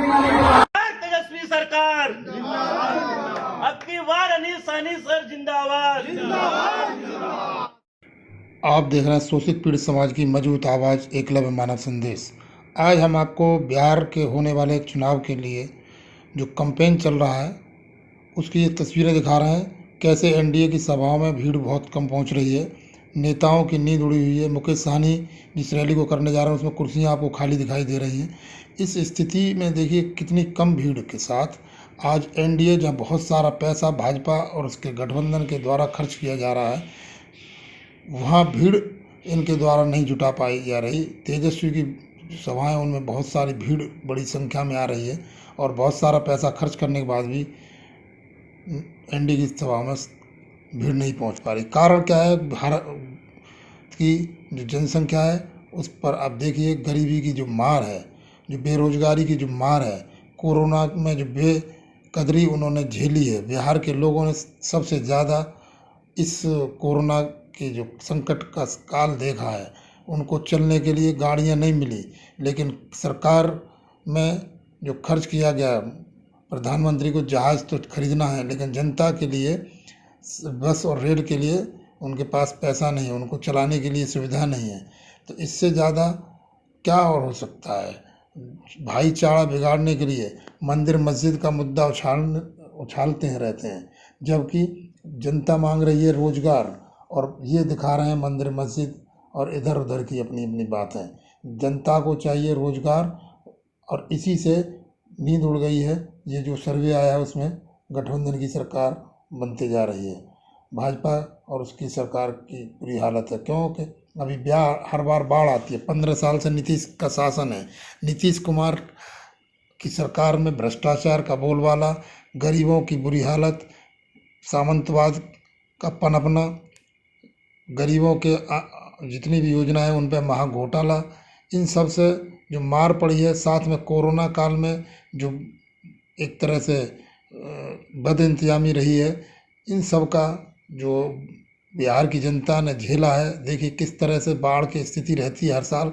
तेजस्वी सरकार अब की बार अनिल सहनी सर जिंदाबाद। आप देख रहे हैं शोषित पीड़ित समाज की मजबूत आवाज़ एकलव्य मानव संदेश। आज हम आपको बिहार के होने वाले एक चुनाव के लिए जो कैंपेन चल रहा है उसकी ये तस्वीरें दिखा रहे हैं। कैसे एनडीए की सभाओं में भीड़ बहुत कम पहुंच रही है, नेताओं की नींद उड़ी हुई है। मुकेश सहनी जिस रैली को करने जा रहे हैं उसमें कुर्सियां आपको खाली दिखाई दे रही हैं। इस स्थिति में देखिए कितनी कम भीड़ के साथ आज एनडीए, जहाँ बहुत सारा पैसा भाजपा और उसके गठबंधन के द्वारा खर्च किया जा रहा है, वहाँ भीड़ इनके द्वारा नहीं जुटा पाई जा रही। तेजस्वी की सभाएं उनमें बहुत सारी भीड़ बड़ी संख्या में आ रही है और बहुत सारा पैसा खर्च करने के बाद भी एनडीए की सभाओं में भीड़ नहीं पहुंच पा रही। कारण क्या है? भारत की जो जनसंख्या है उस पर आप देखिए, गरीबी की जो मार है, जो बेरोजगारी की जो मार है, कोरोना में जो बेकदरी उन्होंने झेली है। बिहार के लोगों ने सबसे ज़्यादा इस कोरोना के जो संकट का काल देखा है। उनको चलने के लिए गाड़ियां नहीं मिली, लेकिन सरकार में जो खर्च किया गया, प्रधानमंत्री को जहाज़ तो खरीदना है लेकिन जनता के लिए बस और रेल के लिए उनके पास पैसा नहीं है, उनको चलाने के लिए सुविधा नहीं है। तो इससे ज़्यादा क्या और हो सकता है? भाईचारा बिगाड़ने के लिए मंदिर मस्जिद का मुद्दा उछालते हैं रहते हैं, जबकि जनता मांग रही है रोजगार, और ये दिखा रहे हैं मंदिर मस्जिद और इधर उधर की अपनी अपनी बातें। जनता को चाहिए रोजगार और इसी से नींद उड़ गई है। ये जो सर्वे आया है उसमें गठबंधन की सरकार बनते जा रही है। भाजपा और उसकी सरकार की बुरी हालत है, क्योंकि अभी हर बार बाढ़ आती है। 15 साल से नीतीश का शासन है। नीतीश कुमार की सरकार में भ्रष्टाचार का बोलबाला, गरीबों की बुरी हालत, सामंतवाद का पनपना, गरीबों के जितनी भी योजना है उन पर महा घोटाला, इन सब से जो मार पड़ी है, साथ में कोरोना काल में जो एक तरह से बदइंतजामी रही है, इन सब का जो बिहार की जनता ने झेला है। देखिए किस तरह से बाढ़ की स्थिति रहती है हर साल।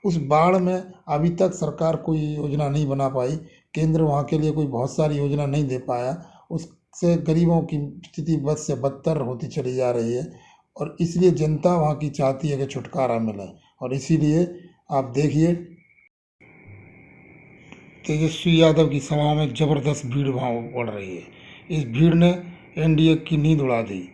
उस बाढ़ में अभी तक सरकार कोई योजना नहीं बना पाई। केंद्र वहाँ के लिए कोई बहुत सारी योजना नहीं दे पाया। उससे गरीबों की स्थिति बद से बदतर होती चली जा रही है और इसलिए जनता वहाँ की चाहती है कि छुटकारा मिले। और इसीलिए आप देखिए तेजस्वी यादव की सभा में ज़बरदस्त भीड़ वहाँ बढ़ रही है। इस भीड़ ने एनडीए की नींद उड़ा दी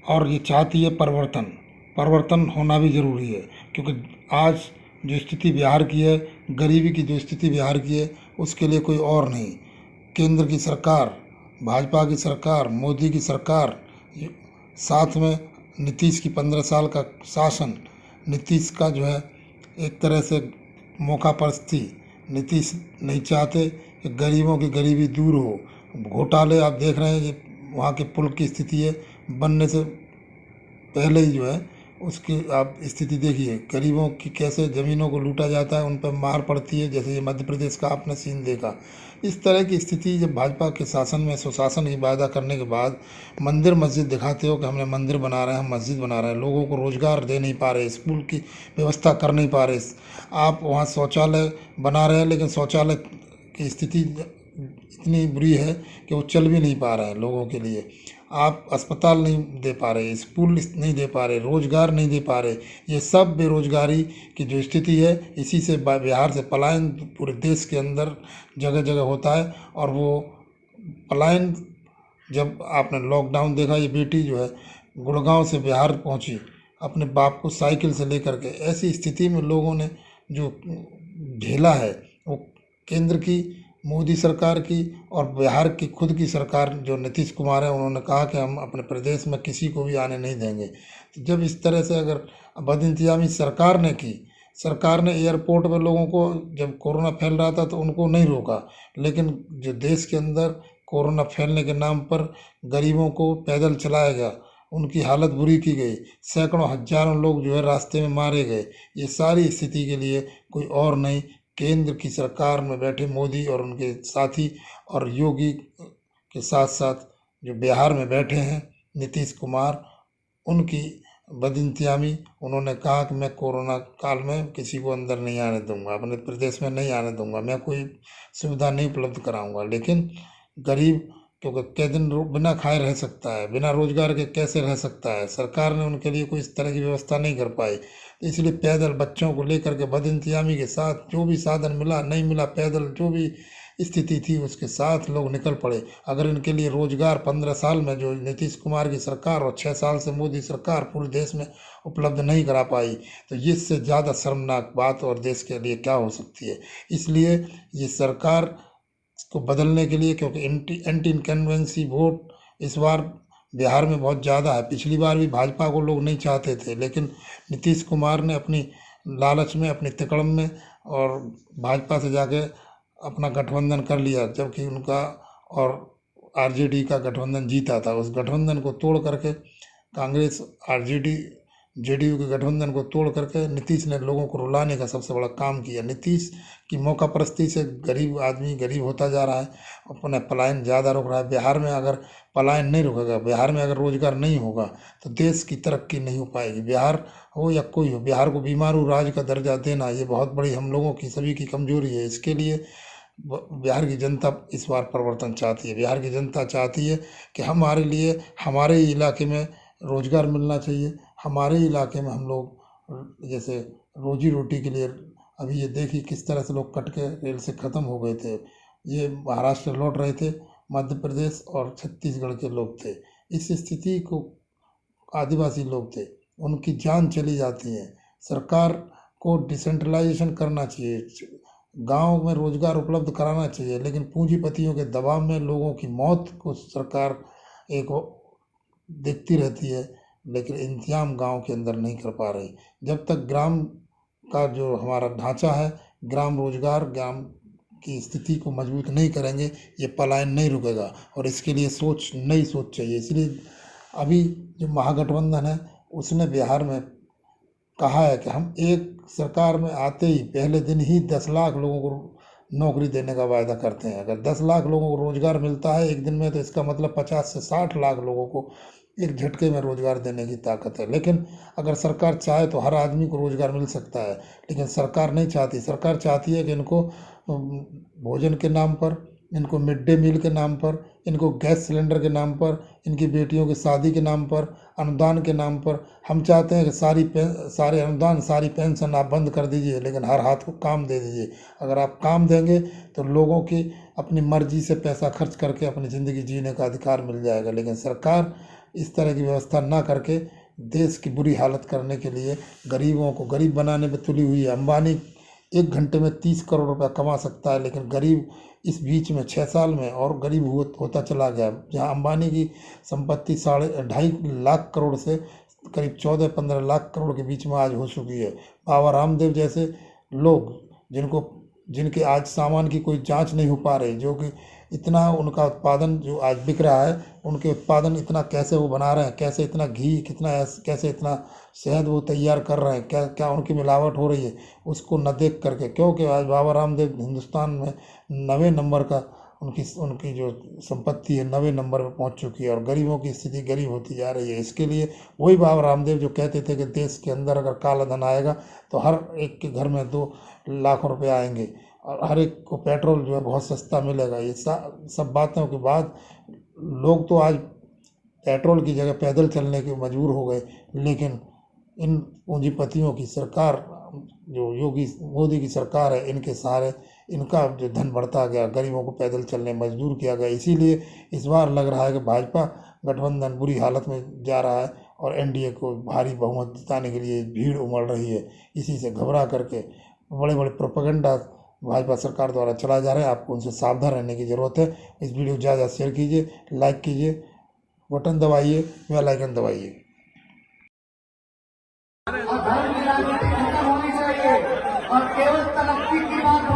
और ये चाहती है परिवर्तन होना भी ज़रूरी है, क्योंकि आज जो स्थिति बिहार की है, गरीबी की जो स्थिति बिहार की है, उसके लिए कोई और नहीं, केंद्र की सरकार, भाजपा की सरकार, मोदी की सरकार, साथ में नीतीश की 15 साल का शासन, नीतीश का जो है एक तरह से मौका परस्ती। नीतीश नहीं चाहते कि गरीबों की गरीबी दूर हो। घोटाले आप देख रहे हैं कि वहाँ के पुल की स्थिति है, बनने से पहले ही जो है उसकी आप स्थिति देखिए। गरीबों की कैसे ज़मीनों को लूटा जाता है, उन पर मार पड़ती है, जैसे ये मध्य प्रदेश का आपने सीन देखा। इस तरह की स्थिति जब भाजपा के शासन में सुशासन की वायदा करने के बाद मंदिर मस्जिद दिखाते हो कि हमने मंदिर बना रहे हैं, हम मस्जिद बना रहे हैं, लोगों को रोज़गार दे नहीं पा रहे, स्कूल की व्यवस्था कर नहीं पा रहे। आप वहाँ शौचालय बना रहे हैं लेकिन शौचालय की स्थिति इतनी बुरी है कि वो चल भी नहीं पा रहे हैं लोगों के लिए। आप अस्पताल नहीं दे पा रहे, स्कूल नहीं दे पा रहे, रोजगार नहीं दे पा रहे। ये सब बेरोजगारी की जो स्थिति है, इसी से बिहार से पलायन पूरे देश के अंदर जगह जगह होता है। और वो पलायन जब आपने लॉकडाउन देखा, ये बेटी जो है गुड़गांव से बिहार पहुंची अपने बाप को साइकिल से लेकर के, ऐसी स्थिति में लोगों ने जो झेला है वो केंद्र की मोदी सरकार की और बिहार की खुद की सरकार जो नीतीश कुमार है, उन्होंने कहा कि हम अपने प्रदेश में किसी को भी आने नहीं देंगे। तो जब इस तरह से अगर बदइंतजामी सरकार ने एयरपोर्ट पर लोगों को, जब कोरोना फैल रहा था तो उनको नहीं रोका, लेकिन जो देश के अंदर कोरोना फैलने के नाम पर गरीबों को पैदल चलाया गया, उनकी हालत बुरी की गई, सैकड़ों हजारों लोग जो है रास्ते में मारे गए। ये सारी स्थिति के लिए कोई और नहीं, केंद्र की सरकार में बैठे मोदी और उनके साथी और योगी के साथ साथ जो बिहार में बैठे हैं नीतीश कुमार, उनकी बदइंतजामी। उन्होंने कहा कि मैं कोरोना काल में किसी को अंदर नहीं आने दूंगा, अपने प्रदेश में नहीं आने दूंगा, मैं कोई सुविधा नहीं उपलब्ध कराऊंगा। लेकिन गरीब क्योंकि कै दिन बिना खाए रह सकता है, बिना रोजगार के कैसे रह सकता है। सरकार ने उनके लिए कोई इस तरह की व्यवस्था नहीं कर पाई, तो इसलिए पैदल बच्चों को लेकर के बदइंतजामी के साथ जो भी साधन मिला नहीं मिला, पैदल जो भी स्थिति थी उसके साथ लोग निकल पड़े। अगर इनके लिए रोजगार 15 साल में जो नीतीश कुमार की सरकार और 6 साल से मोदी सरकार पूरे देश में उपलब्ध नहीं करा पाई, तो इससे ज़्यादा शर्मनाक बात और देश के लिए क्या हो सकती है। इसलिए ये सरकार को बदलने के लिए, क्योंकि एंटी इनकम्बेंसी वोट इस बार बिहार में बहुत ज़्यादा है। पिछली बार भी भाजपा को लोग नहीं चाहते थे, लेकिन नीतीश कुमार ने अपनी लालच में, अपनी तिकड़म में और भाजपा से जाके अपना गठबंधन कर लिया, जबकि उनका और आरजेडी का गठबंधन जीता था। उस गठबंधन को तोड़ करके कांग्रेस, आरजेडी, जेडीयू के गठबंधन को तोड़ करके नीतीश ने लोगों को रुलाने का सबसे बड़ा काम किया। नीतीश की मौका परस्ती से गरीब आदमी गरीब होता जा रहा है, अपना पलायन ज़्यादा रुक रहा है। बिहार में अगर पलायन नहीं रुकेगा, बिहार में अगर रोजगार नहीं होगा, तो देश की तरक्की नहीं हो पाएगी। बिहार हो या कोई हो, बिहार को बीमारू राज्य का दर्जा देना ये बहुत बड़ी हम लोगों की सभी की कमजोरी है। इसके लिए बिहार की जनता इस बार परिवर्तन चाहती है। बिहार की जनता चाहती है कि हमारे लिए हमारे ही इलाके में रोजगार मिलना चाहिए। हमारे ही इलाके में हम लोग जैसे रोजी रोटी के लिए, अभी ये देखिए किस तरह से लोग कट के रेल से ख़त्म हो गए थे। ये महाराष्ट्र लौट रहे थे, मध्य प्रदेश और छत्तीसगढ़ के लोग थे। इस स्थिति को आदिवासी लोग थे, उनकी जान चली जाती है। सरकार को डिसेंट्रलाइजेशन करना चाहिए, गांव में रोजगार उपलब्ध कराना चाहिए, लेकिन पूंजीपतियों के दबाव में लोगों की मौत को सरकार एक देखती रहती है, लेकिन इंतजाम गांव के अंदर नहीं कर पा रही। जब तक ग्राम का जो हमारा ढांचा है, ग्राम रोजगार, ग्राम की स्थिति को मजबूत नहीं करेंगे, ये पलायन नहीं रुकेगा। और इसके लिए नई सोच चाहिए। इसलिए अभी जो महागठबंधन है उसने बिहार में कहा है कि हम एक सरकार में आते ही पहले दिन ही 10 लाख लोगों को नौकरी देने का वायदा करते हैं। अगर 10 लाख लोगों को रोजगार मिलता है एक दिन में, तो इसका मतलब 50 से 60 लाख लोगों को एक झटके में रोजगार देने की ताकत है। लेकिन अगर सरकार चाहे तो हर आदमी को रोजगार मिल सकता है, लेकिन सरकार नहीं चाहती। सरकार चाहती है कि इनको भोजन के नाम पर, इनको मिड डे मील के नाम पर, इनको गैस सिलेंडर के नाम पर, इनकी बेटियों की शादी के नाम पर, अनुदान के नाम पर, हम चाहते हैं कि सारे अनुदान, सारी पेंशन आप बंद कर दीजिए, लेकिन हर हाथ को काम दे दीजिए। अगर आप काम देंगे तो लोगों की अपनी मर्जी से पैसा खर्च करके अपनी ज़िंदगी जीने का अधिकार मिल जाएगा। लेकिन सरकार इस तरह की व्यवस्था ना करके देश की बुरी हालत करने के लिए गरीबों को गरीब बनाने में तुली हुई है। अंबानी 1 घंटे में 30 करोड़ रुपया कमा सकता है, लेकिन गरीब इस बीच में 6 साल में और गरीब होता चला गया। जहां अंबानी की संपत्ति 2.5 लाख करोड़ से करीब 14-15 लाख करोड़ के बीच में आज हो चुकी है। बाबा रामदेव जैसे लोग जिनके आज सामान की कोई जांच नहीं हो पा रही, जो कि इतना उनका उत्पादन जो आज बिक रहा है, उनके उत्पादन इतना कैसे वो बना रहे हैं, कैसे इतना घी, कैसे इतना शहद वो तैयार कर रहे हैं, क्या उनकी मिलावट हो रही है, उसको न देख करके, क्योंकि आज बाबा रामदेव हिंदुस्तान में 9वें नंबर का उनकी जो संपत्ति है 9वें नंबर पर पहुंच चुकी है, और गरीबों की स्थिति गरीब होती जा रही है। इसके लिए वही बाबा रामदेव जो कहते थे कि देश के अंदर अगर काला धन आएगा तो हर एक के घर में 2 लाख रुपए आएंगे और हर एक को पेट्रोल जो है बहुत सस्ता मिलेगा। ये सब बातों के बाद लोग तो आज पेट्रोल की जगह पैदल चलने के मजबूर हो गए। लेकिन इन पूंजीपतियों की सरकार, जो योगी मोदी की सरकार है, इनके सहारे इनका जो धन बढ़ता गया, गरीबों को पैदल चलने मजबूर किया गया। इसीलिए इस बार लग रहा है कि भाजपा गठबंधन बुरी हालत में जा रहा है और एनडीए को भारी बहुमत जिताने के लिए भीड़ उमड़ रही है। इसी से घबरा करके बड़े बड़े प्रोपेगेंडा भाजपा सरकार द्वारा चलाए जा रहे हैं। आपको उनसे सावधान रहने की ज़रूरत है। इस वीडियो को ज़्यादा शेयर कीजिए, लाइक कीजिए, बटन दबाइए, बेल आइकन दबाइए। और धर्म की राजनीति खत्म होनी चाहिए और केवल तरक्की की बात